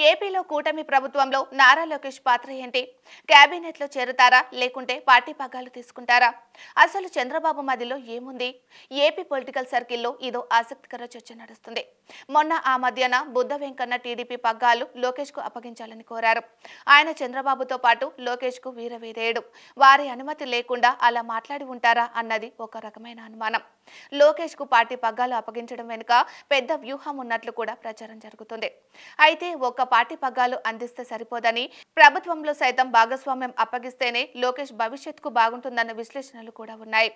ఏపీలో కూటమి ప్రభుత్వంలో నారా లోకేష్ పాత్ర ఏంటి? కేబినెట్లో చేరుతారా లేకుంటే పార్టీ పగ్గాలు తీసుకుంటారా? అసలు చంద్రబాబు మదిలో ఏముంది? ఏపీ పొలిటికల్ సర్కిల్లో ఇదో ఆసక్తికర చర్చ నడుస్తుంది. మొన్న ఆ మధ్యన బుద్ధ వెంకన్న టీడీపీ పగ్గాలు లోకేష్ కు అప్పగించాలని కోరారు. ఆయన చంద్రబాబుతో పాటు లోకేష్ కు వీరవేదేయుడు. వారి అనుమతి లేకుండా అలా మాట్లాడి ఉంటారా అన్నది ఒక రకమైన అనుమానం. లోకేష్ కు పార్టీ పగ్గాలు అప్పగించడం వెనుక పెద్ద వ్యూహం ఉన్నట్లు కూడా ప్రచారం జరుగుతుంది. అయితే ఒక్క పార్టీ పగ్గాలు అందిస్తే సరిపోదని, ప్రభుత్వంలో సైతం భాగస్వామ్యం అప్పగిస్తేనే లోకేష్ భవిష్యత్తుకు బాగుంటుందన్న విశ్లేషణలు కూడా ఉన్నాయి.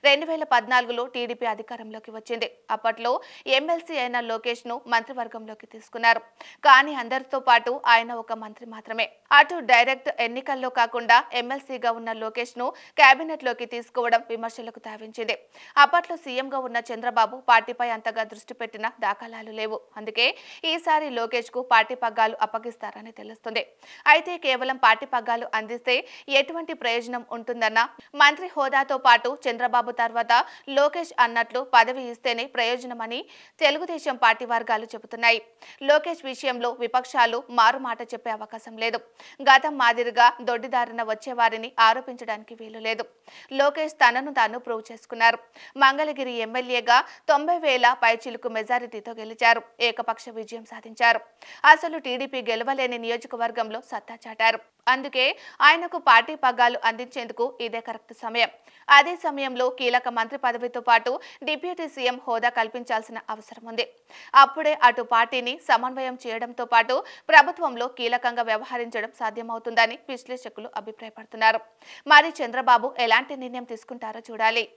2014లో టీడీపీ అధికారంలోకి వచ్చింది. అప్పట్లో ఎమ్మెల్సీ అయిన లోకేష్ ను మంత్రివర్గంలోకి తీసుకున్నారు. కానీ అందరితో పాటు ఆయన ఒక మంత్రి మాత్రమే. అటు డైరెక్ట్ ఎన్నికల్లో కాకుండా ఎమ్మెల్సీగా ఉన్న లోకేష్ ను కేబినెట్ లోకి తీసుకోవడం విమర్శలకు తావించింది. అప్పట్లో సీఎంగా ఉన్న చంద్రబాబు పార్టీపై అంతగా దృష్టి పెట్టిన దాఖలాలు లేవు. అందుకే ఈసారి లోకేష్ కు పార్టీ పగ్గాలు అప్పగిస్తారని తెలుస్తుంది. అయితే కేవలం పార్టీ పగ్గాలు అందిస్తే ఎటువంటి ప్రయోజనం ఉంటుందన్న, మంత్రి హోదాతో పాటు చంద్రబాబు తర్వాత లోకేష్ అన్నట్లు పదవి ఇస్తేనే ప్రయోజనమని తెలుగుదేశం పార్టీ వర్గాలు చెబుతున్నాయి. లోకేష్ విషయంలో విపక్షాలు మారుమాట చెప్పే అవకాశం లేదు. గతం మాదిరిగా దొడ్డిదారిన వచ్చేవారిని ఆరోపించడానికి వీలు లేదు. లోకేష్ తనను తాను ప్రూవ్ చేసుకున్నారు. మంగళగిరి ఎమ్మెల్యేగా 90,000 పైచిలుకు మెజారిటీతో గెలిచారు. ఏకపక్ష విజయం సాధించారు. అసలు టీడీపీ గెలవలేని నియోజకవర్గంలో సత్తా చాటారు. అందుకే ఆయనకు పార్టీ పగ్గాలు అందించేందుకు ఇదే కరెక్ట్ సమయం. అదే సమయంలో కీలక మంత్రి పదవితో పాటు డిప్యూటీ సీఎం హోదా కల్పించాల్సిన అవసరం ఉంది. అప్పుడే అటు పార్టీని సమన్వయం చేయడంతో పాటు ప్రభుత్వంలో కీలకంగా వ్యవహరించడం సాధ్యమవుతుందని విశ్లేషకులు అభిప్రాయపడుతున్నారు. మరి చంద్రబాబు ఎలాంటి నిర్ణయం తీసుకుంటారో చూడాలి.